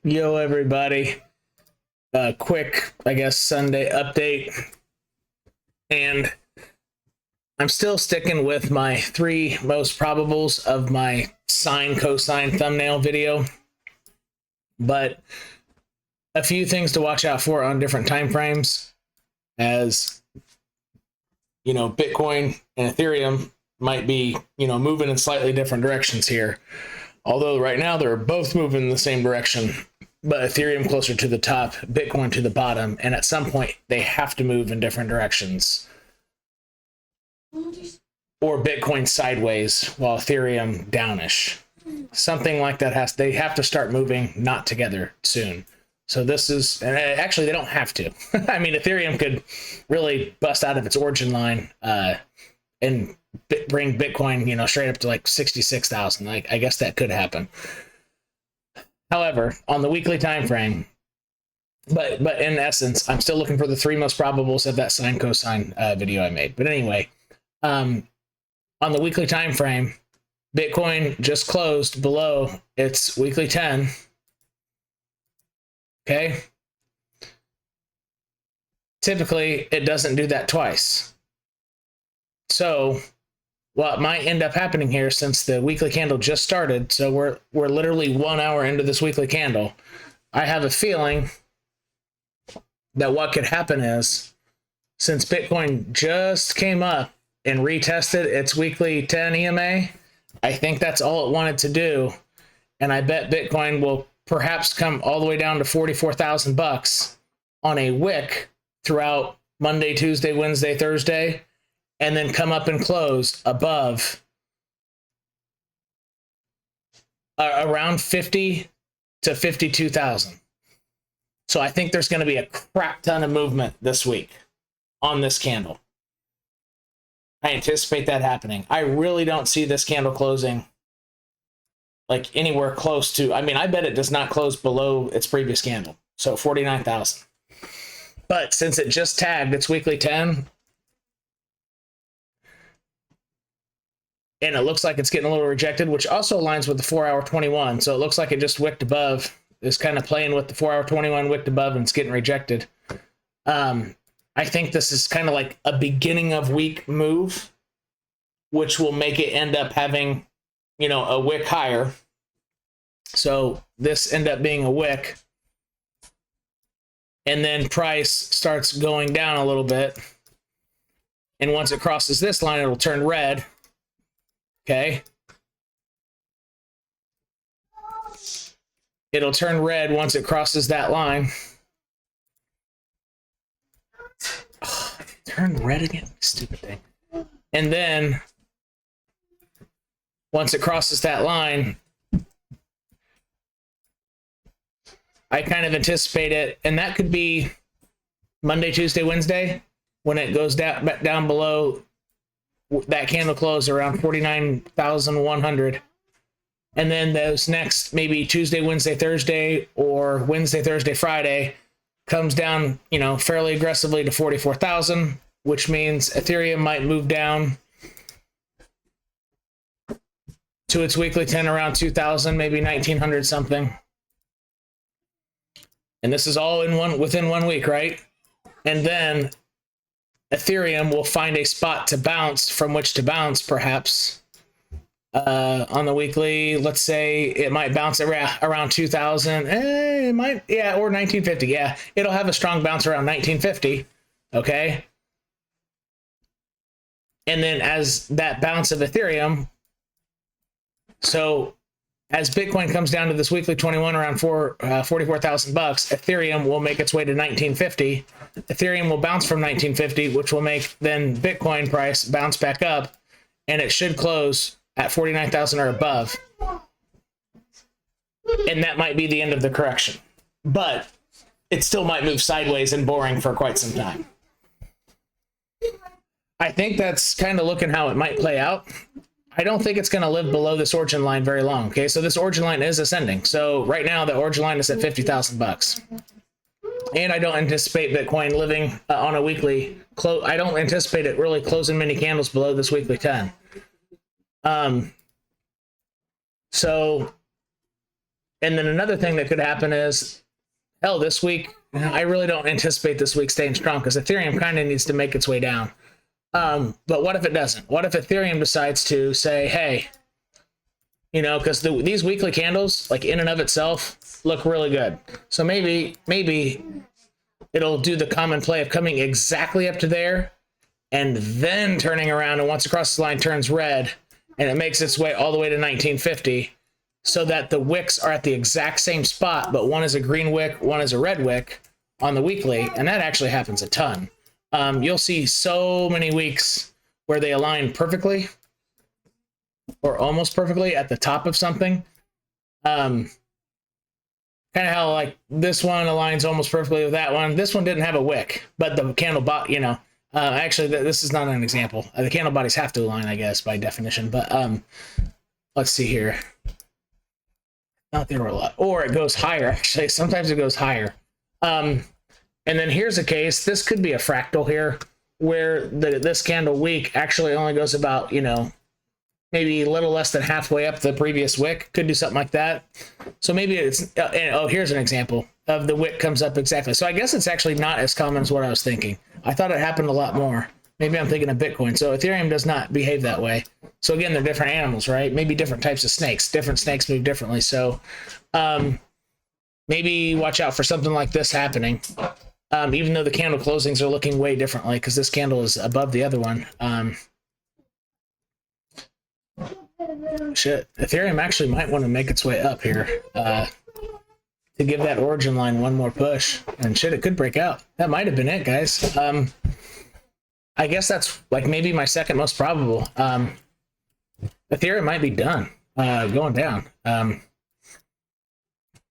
Yo, everybody. Quick, I guess, Sunday update. And I'm still sticking with my 3 most probables of my sine cosine thumbnail video. But a few things to watch out for on different time frames, as you know, Bitcoin and Ethereum might be, moving in slightly different directions here. Although right now they're both moving in the same direction, but Ethereum closer to the top, Bitcoin to the bottom, and at some point they have to move in different directions. Or Bitcoin sideways while Ethereum downish. Something like that they have to start moving not together soon. So this is, and actually they don't have to. I mean, Ethereum could really bust out of its origin line and bring Bitcoin, straight up to like 66,000. I guess that could happen. However, on the weekly time frame, but in essence, I'm still looking for the 3 most probables of that sine cosine video I made. But anyway, on the weekly time frame, Bitcoin just closed below its weekly 10. Okay. Typically, it doesn't do that twice. So what might end up happening here, since the weekly candle just started, so we're literally 1 hour into this weekly candle, I have a feeling that what could happen is, since Bitcoin just came up and retested its weekly 10 EMA, I think that's all it wanted to do, and I bet Bitcoin will perhaps come all the way down to 44,000 bucks on a wick throughout Monday, Tuesday, Wednesday, Thursday, and then come up and close above around 50 to 52,000. So I think there's going to be a crap ton of movement this week on this candle. I anticipate that happening. I really don't see this candle closing like anywhere close to, I mean, I bet it does not close below its previous candle. So 49,000. But since it just tagged its weekly 10, and it looks like it's getting a little rejected, which also aligns with the 4-hour 21. So it looks like it just wicked above, is kind of playing with the 4-hour 21 wicked above, and it's getting rejected. I think this is kind of like a beginning of week move, which will make it end up having, a wick higher. So this end up being a wick, and then price starts going down a little bit. And once it crosses this line, it'll turn red. Okay. It'll turn red once it crosses that line. Oh, turn red again? Stupid thing. And then once it crosses that line, I kind of anticipate it, and that could be Monday, Tuesday, Wednesday, when it goes down below that candle close around 49,100. And then those next, maybe Tuesday, Wednesday, Thursday, or Wednesday, Thursday, Friday, comes down, fairly aggressively to 44,000, which means Ethereum might move down to its weekly 10 around 2,000, maybe 1,900 something. And this is all within 1 week, right? And then Ethereum will find a spot to bounce, from which to bounce, perhaps on the weekly. Let's say it might bounce around 2,000. It might, yeah, or 1,950. Yeah, it'll have a strong bounce around 1,950. Okay. And then as that bounce of Ethereum, so as Bitcoin comes down to this weekly 21 around 44,000 bucks, Ethereum will make its way to 1,950. Ethereum will bounce from 1,950, which will make then Bitcoin price bounce back up, and it should close at 49,000 or above. And that might be the end of the correction, but it still might move sideways and boring for quite some time. I think that's kind of looking how it might play out. I don't think it's going to live below this origin line very long. Okay, so this origin line is ascending. So right now the origin line is at 50,000 bucks. And I don't anticipate Bitcoin living on a weekly close. I don't anticipate it really closing many candles below this weekly 10. So And then another thing that could happen is, hell, this week, I really don't anticipate this week staying strong because Ethereum kind of needs to make its way down. But what if it doesn't? What if Ethereum decides to say, hey, you know, because these weekly candles, like in and of itself, look really good. So maybe it'll do the common play of coming exactly up to there and then turning around, and once across the line turns red and it makes its way all the way to 1950. So that the wicks are at the exact same spot, but one is a green wick, one is a red wick on the weekly, and that actually happens a ton. You'll see so many weeks where they align perfectly or almost perfectly at the top of something. Kind of how like this one aligns almost perfectly with that one. This one didn't have a wick, but the candle body, you know, actually this is not an example. The candle bodies have to align, I guess, by definition, but let's see here. Not there were a lot, or it goes higher. Actually, sometimes it goes higher. And then here's a case. This could be a fractal here, where this candle week actually only goes about, you know, maybe a little less than halfway up the previous wick. Could do something like that. So maybe it's. Oh, here's an example of the wick comes up exactly. So I guess it's actually not as common as what I was thinking. I thought it happened a lot more. Maybe I'm thinking of Bitcoin. So Ethereum does not behave that way. So again, they're different animals, right? Maybe different types of snakes. Different snakes move differently. So maybe watch out for something like this happening. Even though the candle closings are looking way differently because this candle is above the other one. Shit, Ethereum actually might want to make its way up here to give that origin line one more push. And shit, it could break out. That might have been it, guys. I guess that's like maybe my second most probable. Ethereum might be done going down.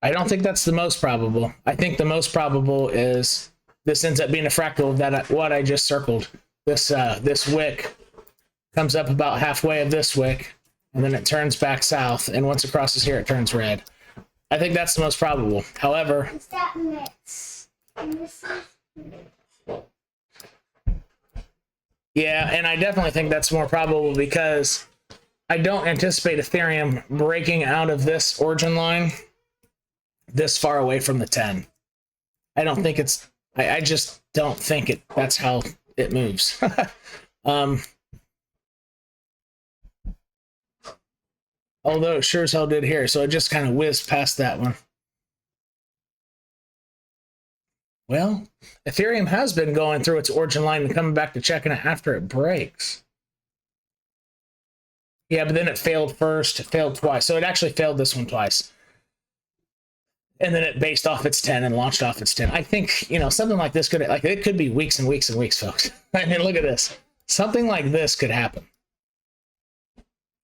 I don't think that's the most probable. I think the most probable is this ends up being a fractal of that what I just circled. This wick comes up about halfway of this wick, and then it turns back south, and once it crosses here, it turns red. I think that's the most probable. However, yeah, and I definitely think that's more probable because I don't anticipate Ethereum breaking out of this origin line this far away from the 10. I don't think it's, I just don't think that's how it moves. Although it sure as hell did here, so it just kind of whizzed past that one. Well, Ethereum has been going through its origin line and coming back to checking it after it breaks. Yeah, but then it failed first, it failed twice. So it actually failed this one twice. And then it based off its 10 and launched off its 10. I think, you know, something like this could, like, it could be weeks and weeks and weeks, folks. I mean, look at this. Something like this could happen.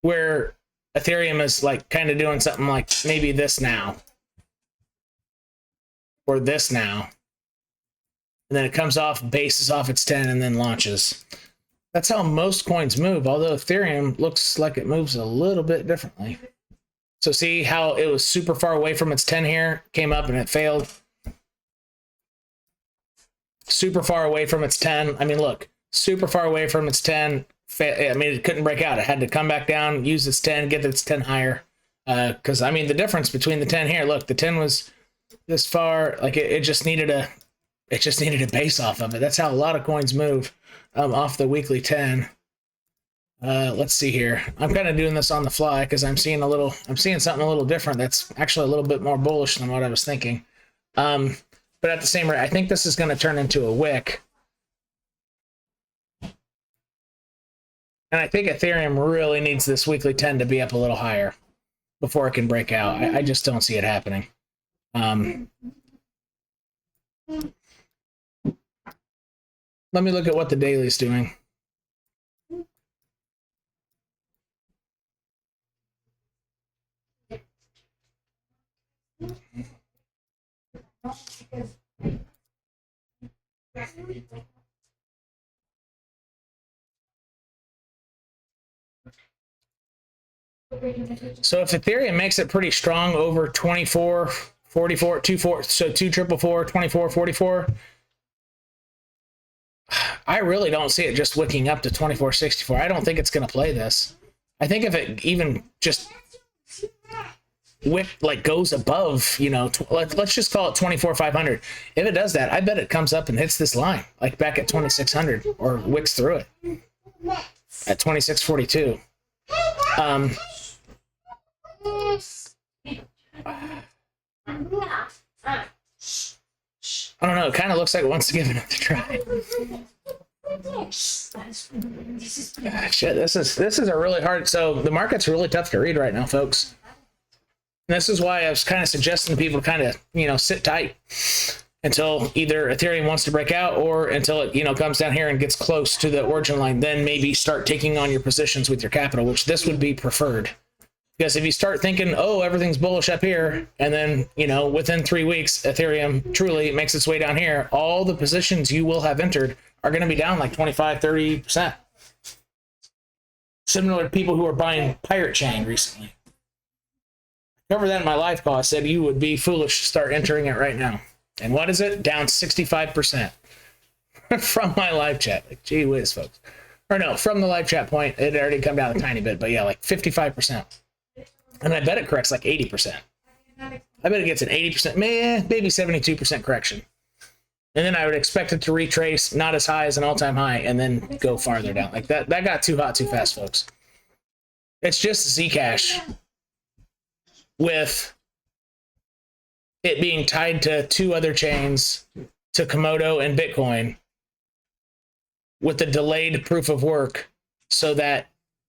Where Ethereum is like kind of doing something like maybe this now. Or this now. And then it comes off, bases off its 10, and then launches. That's how most coins move, although Ethereum looks like it moves a little bit differently. So see how it was super far away from its 10 here, came up and it failed. Super far away from its 10. I mean, look, super far away from its 10. I mean, it couldn't break out. It had to come back down, use its 10, get its 10 higher. Because, I mean, the difference between the 10 here, look, the 10 was this far. Like, it just needed a base off of it. That's how a lot of coins move off the weekly 10. Let's see here. I'm kind of doing this on the fly because I'm seeing something a little different that's actually a little bit more bullish than what I was thinking. But at the same rate, I think this is going to turn into a wick. And I think Ethereum really needs this weekly 10 to be up a little higher before it can break out. I just don't see it happening. Let me look at what the daily's doing. So if Ethereum makes it pretty strong over 24, 44, 24, so 2444, 24, 44, I really don't see it just wicking up to 2464. I don't think it's going to play this. I think if it even just wick like goes above, you know, let's just call it 24,500. If it does that, I bet it comes up and hits this line like back at 2,600 or wicks through it at 2642. I don't know. It kind of looks like it wants to give it another try. Shit, this is a really hard. So the market's really tough to read right now, folks. And this is why I was kind of suggesting to people to kind of, you know, sit tight until either Ethereum wants to break out or until it, you know, comes down here and gets close to the origin line. Then maybe start taking on your positions with your capital, which this would be preferred. Because if you start thinking, oh, everything's bullish up here, and then, you know, within 3 weeks, Ethereum truly makes its way down here, all the positions you will have entered are going to be down like 25, 30%. Similar to people who are buying Pirate Chain recently. I covered that in my live call. I said you would be foolish to start entering it right now. And what is it? Down 65% from my live chat. Like, gee whiz, folks. Or no, from the live chat point, it already come down a tiny bit, but yeah, like 55%. And I bet it corrects like 80%. I bet it gets an 80%, maybe 72% correction. And then I would expect it to retrace, not as high as an all-time high, and then go farther down. Like that got too hot too fast, folks. It's just Zcash with it being tied to 2 other chains, to Komodo and Bitcoin, with the delayed proof of work so that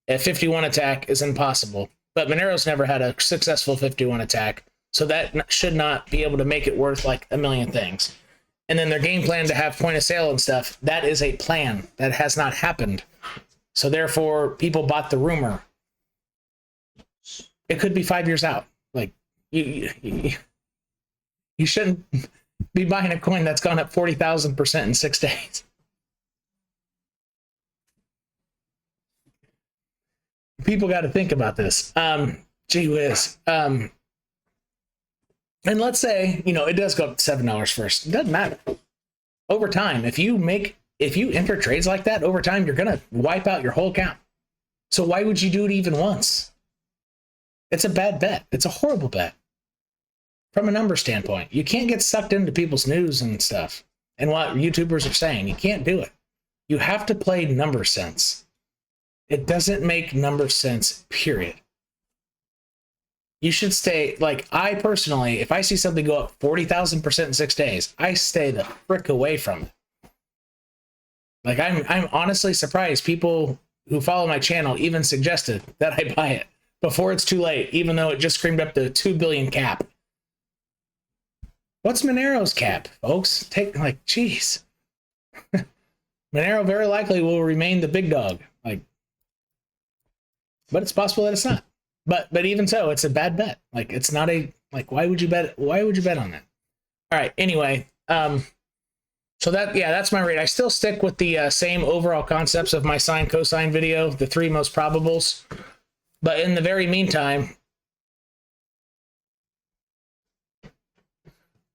a 51 attack is impossible. But Monero's never had a successful 51 attack, so that should not be able to make it worth like a million things. And then their game plan to have point of sale and stuff, that is a plan that has not happened. So therefore, people bought the rumor. It could be 5 years out. Like, you shouldn't be buying a coin that's gone up 40,000% in 6 days. People got to think about this. Gee whiz. And let's say, you know, it does go up to $7 first. It doesn't matter. Over time, if you enter trades like that, over time, you're going to wipe out your whole account. So why would you do it even once? It's a bad bet. It's a horrible bet. From a number standpoint, you can't get sucked into people's news and stuff and what YouTubers are saying. You can't do it. You have to play number sense. It doesn't make number sense, period. You should stay, like, I personally, if I see something go up 40,000% in 6 days, I stay the frick away from it. Like, I'm honestly surprised people who follow my channel even suggested that I buy it before it's too late, even though it just screamed up the 2 billion cap. What's Monero's cap, folks? Take, like, geez. Monero very likely will remain the big dog. Like, but it's possible that it's not. But even so, it's a bad bet. Like, it's not a, like, why would you bet on that? All right, anyway, so that, yeah, that's my rate. I still stick with the same overall concepts of my sine cosine video, the 3 most probables. But in the very meantime,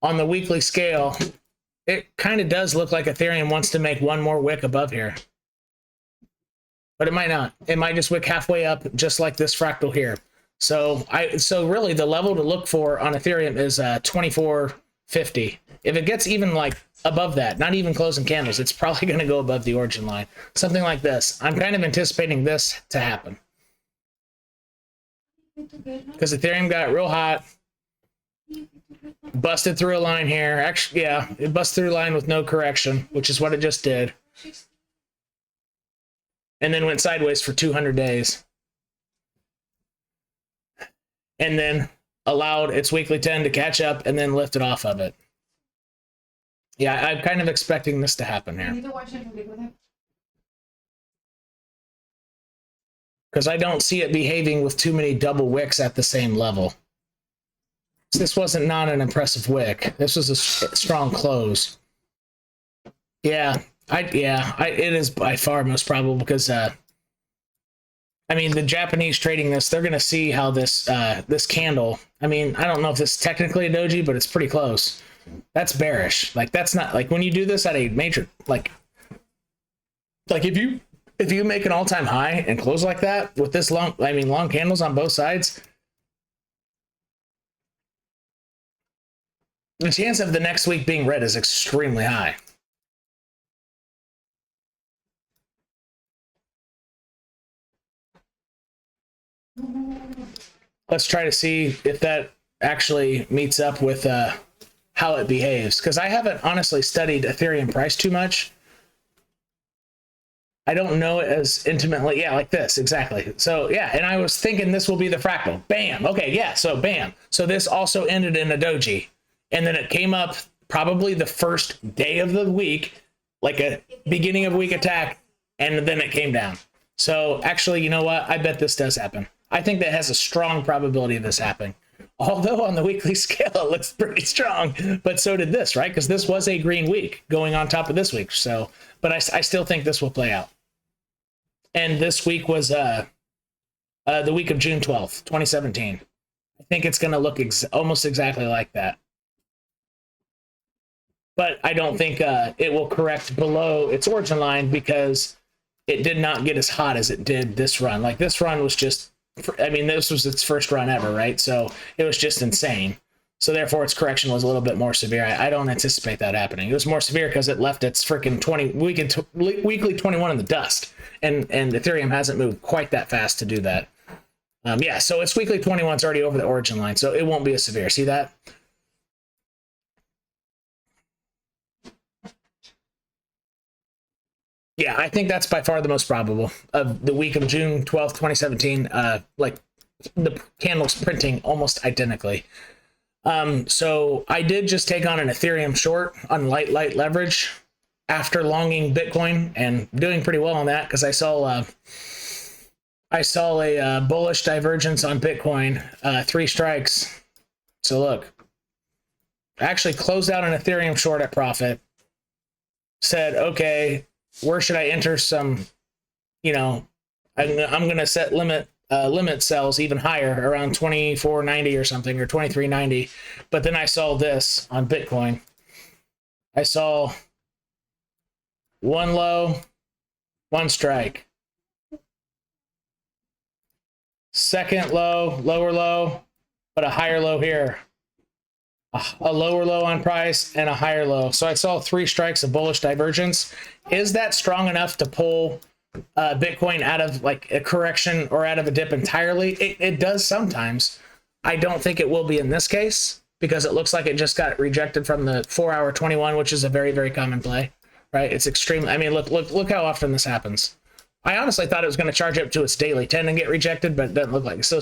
on the weekly scale, it kind of does look like Ethereum wants to make one more wick above here. But it might not. It might just wick halfway up, just like this fractal here. So really the level to look for on Ethereum is 2450. If it gets even like above that, not even closing candles, it's probably going to go above the origin line. Something like this. I'm kind of anticipating this to happen. Because Ethereum got real hot. Busted through a line here. Actually, yeah, it busted through a line with no correction, which is what it just did. And then went sideways for 200 days. And then allowed its weekly 10 to catch up and then lift it off of it. Yeah, I'm kind of expecting this to happen here. Because I don't see it behaving with too many double wicks at the same level. This wasn't not an impressive wick. This was a strong close. Yeah, it is by far most probable because I mean, the Japanese trading this, they're going to see how this this candle, I mean, I don't know if this is technically a doji, but it's pretty close. That's bearish. Like, that's not, like, when you do this at a major, like if you make an all-time high and close like that with this long, I mean, long candles on both sides, the chance of the next week being red is extremely high. Let's try to see if that actually meets up with how it behaves, because I haven't honestly studied Ethereum price too much. I don't know it as intimately. Yeah, like this, exactly. So yeah, and I was thinking this will be the fractal. Bam. Okay, yeah, so bam. So this also ended in a doji, and then it came up probably the first day of the week, like a beginning of week attack, and then it came down. So actually, you know what? I bet this does happen. I think that has a strong probability of this happening. Although on the weekly scale, it looks pretty strong, but so did this, right? Because this was a green week going on top of this week. So, but I still think this will play out. And this week was the week of June 12th, 2017. I think it's going to look almost exactly like that. But I don't think it will correct below its origin line, because it did not get as hot as it did this run. Like this run was just, I mean, this was its first run ever, right? So it was just insane. So therefore its correction was a little bit more severe. I don't anticipate that happening. It was more severe because it left its freaking weekly 21 in the dust. And Ethereum hasn't moved quite that fast to do that. Yeah, so its weekly 21 is already over the origin line, so it won't be as severe. See that? Yeah, I think that's by far the most probable of the week of June 12th, 2017. Like the candles printing almost identically. So I did just take on an Ethereum short on light leverage after longing Bitcoin and doing pretty well on that, because I saw a bullish divergence on Bitcoin, 3 strikes. So look, I actually closed out an Ethereum short at profit, said, okay, where should I enter some, you know, I'm going to set limit sells even higher, around 24.90 or something, or 23.90. But then I saw this on Bitcoin. I saw one low, one strike. Second low, lower low, but a higher low here. A lower low on price and a higher low. So I saw 3 strikes of bullish divergence. Is that strong enough to pull Bitcoin out of like a correction or out of a dip entirely? It does sometimes. I don't think it will be in this case, because it looks like it just got rejected from the 4-hour 21, which is a very, very common play, right? It's extremely, I mean, look how often this happens. I honestly thought it was going to charge up to its daily 10 and get rejected, but it doesn't look like it. So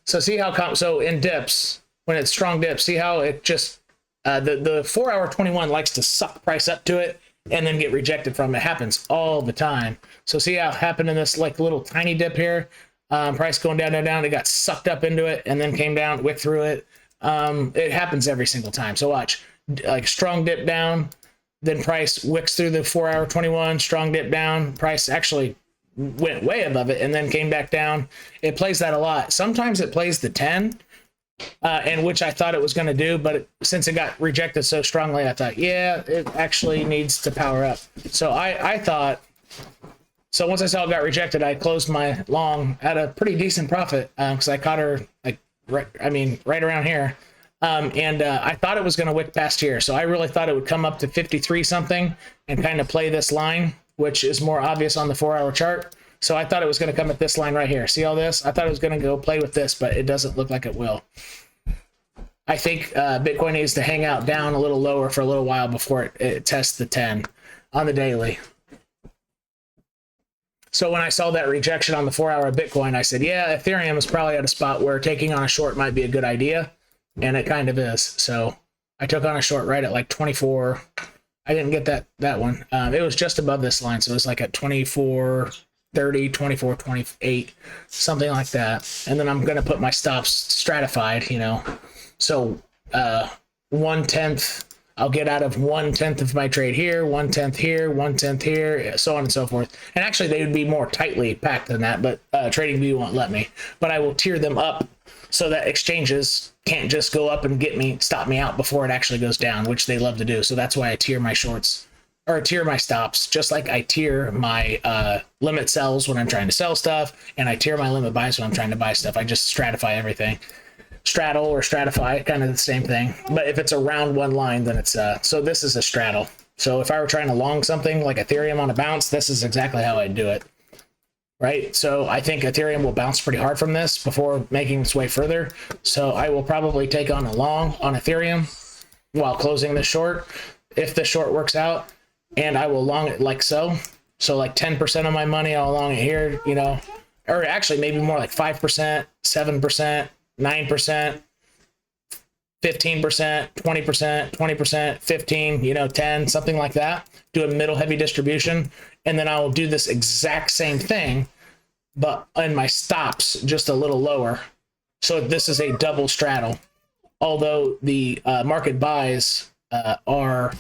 so in dips, when it's strong dips, see how it just, the 4-hour 21 likes to suck price up to it and then get rejected from it. It happens all the time. So see how it happened in this like little tiny dip here, price going down, it got sucked up into it and then came down, wick through it. It happens every single time. So watch, like strong dip down, then price wicks through the 4-hour 21, strong dip down, price actually went way above it and then came back down. It plays that a lot. Sometimes it plays the 10, and which I thought it was going to do, but since it got rejected so strongly, I thought, yeah, it actually needs to power up. So I thought, so once I saw it got rejected, I closed my long at a pretty decent profit, because I caught her like right around here, and I thought it was going to wick past here. So I really thought it would come up to 53 something and kind of play this line, which is more obvious on the 4-hour chart. So I thought it was going to come at this line right here. See all this? I thought it was going to go play with this, but it doesn't look like it will. I think Bitcoin needs to hang out down a little lower for a little while before it tests the 10 on the daily. So when I saw that rejection on the 4-hour Bitcoin, I said, yeah, Ethereum is probably at a spot where taking on a short might be a good idea. And it kind of is. So I took on a short right at like 24. I didn't get that one. It was just above this line. So it was like at 24.30, 24.28, something like that. And then I'm going to put my stops stratified, you know. So 1/10, I'll get out of 1/10 of my trade here, 1/10 here, 1/10 here, so on and so forth. And actually they would be more tightly packed than that, but TradingView won't let me. But I will tier them up so that exchanges can't just go up and stop me out before it actually goes down, which they love to do. So that's why I tier my shorts, or tier my stops, just like I tier my limit sells when I'm trying to sell stuff, and I tier my limit buys when I'm trying to buy stuff. I just stratify everything. straddle or stratify, kind of the same thing. But if it's around one line, then it's so this is a straddle. So if I were trying to long something like Ethereum on a bounce, this is exactly how I'd do it. Right? So I think Ethereum will bounce pretty hard from this before making its way further. So I will probably take on a long on Ethereum while closing the short, if the short works out, and I will long it like so. So like 10% of my money, I'll long it here, you know, or actually maybe more like 5%, 7%, 9%, 15%, 20%, 20%, 15, you know, 10, something like that. Do a middle heavy distribution. And then I will do this exact same thing, but in my stops just a little lower. So this is a double straddle. Although the market buys are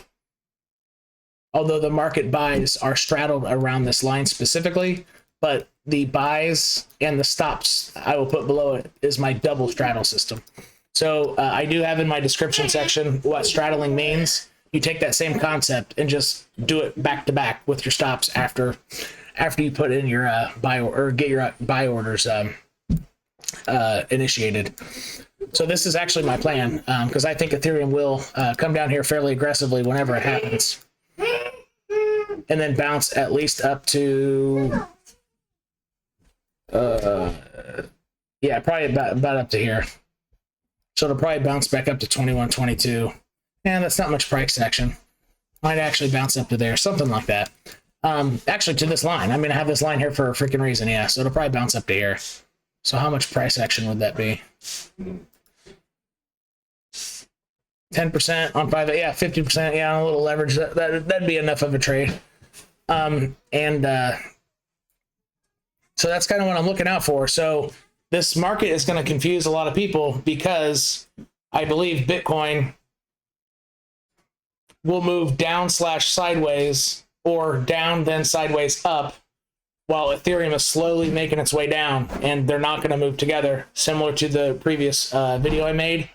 straddled around this line specifically, but the buys and the stops I will put below it is my double straddle system. So I do have in my description section what straddling means. You take that same concept and just do it back to back with your stops after you put in your buy or get your buy orders initiated. So this is actually my plan, because I think Ethereum will come down here fairly aggressively whenever it happens, and then bounce at least up to yeah, probably about up to here. So it'll probably bounce back up to 21, 22. And that's not much price action. Might actually bounce up to there, something like that. Actually to this line. I'm gonna have this line here for a freaking reason, yeah. So it'll probably bounce up to here. So how much price action would that be? 10% on 5, yeah, 50%, yeah, a little leverage. That'd be enough of a trade. So that's kind of what I'm looking out for. So this market is going to confuse a lot of people, because I believe Bitcoin will move down / sideways, or down then sideways up, while Ethereum is slowly making its way down, and they're not going to move together, similar to the previous video I made,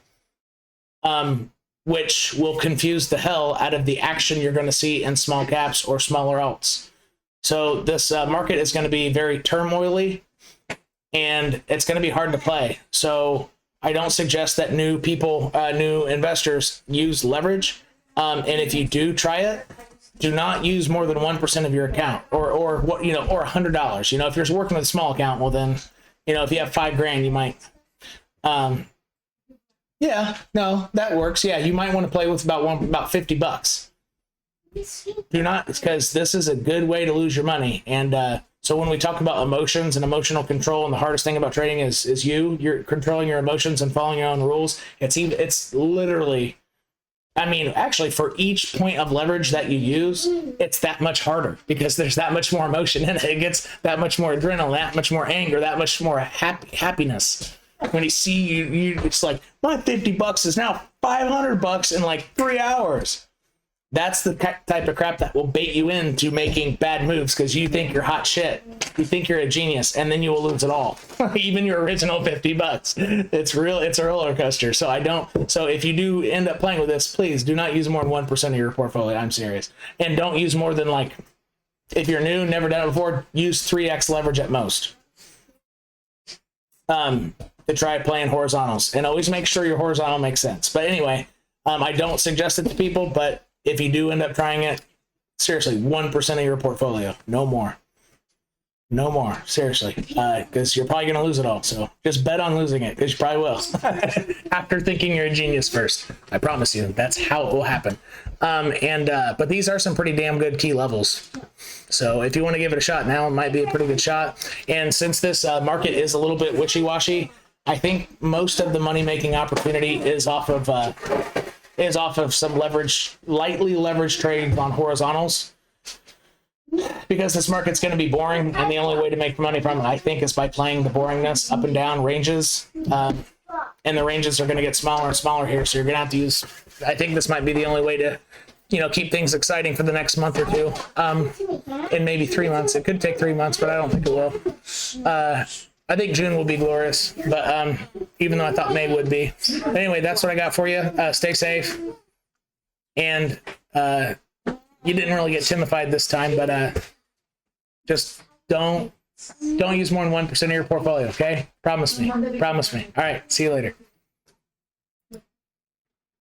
which will confuse the hell out of the action you're going to see in small caps or smaller alts. So this market is going to be very turmoily, and it's going to be hard to play. So I don't suggest that new people, new investors use leverage. And if you do try it, do not use more than 1% of your account, or what, you know, or $100. You know, if you're working with a small account, well then, you know, if you have $5,000, you might, yeah, no, that works. Yeah, you might want to play with about $50. Do not, because this is a good way to lose your money. And so when we talk about emotions and emotional control, and the hardest thing about trading is you're controlling your emotions and following your own rules. It's literally, I mean, actually, for each point of leverage that you use, it's that much harder, because there's that much more emotion in it. It gets that much more adrenaline, that much more anger, that much more happiness. When you see you, it's like, my $50 is now $500 in like 3 hours. That's the type of crap that will bait you into making bad moves, because you think you're hot shit. You think you're a genius, and then you will lose it all. Even your original $50. It's a roller coaster. So if you do end up playing with this, please do not use more than 1% of your portfolio. I'm serious. And don't use more than, like, if you're new, never done it before, use 3x leverage at most. To try playing horizontals, and always make sure your horizontal makes sense. But anyway, I don't suggest it to people, but if you do end up trying it, seriously, 1% of your portfolio, no more. No more, seriously, because you're probably going to lose it all. So just bet on losing it, because you probably will. After thinking you're a genius first. I promise you, that's how it will happen. But these are some pretty damn good key levels. So if you want to give it a shot now, it might be a pretty good shot. And since this market is a little bit wishy-washy, I think most of the money-making opportunity is off of some lightly leveraged trades on horizontals, because this market's going to be boring, and the only way to make money from it, I think, is by playing the boringness up and down ranges, and the ranges are going to get smaller and smaller here, so you're going to have to use, I think this might be the only way to, you know, keep things exciting for the next month or two, in maybe 3 months. It could take 3 months, but I don't think it will. I think June will be glorious, but even though I thought May would be. Anyway, that's what I got for you. Stay safe. And you didn't really get Timified this time, but just don't use more than 1% of your portfolio, okay? Promise me. Promise me. All right, see you later.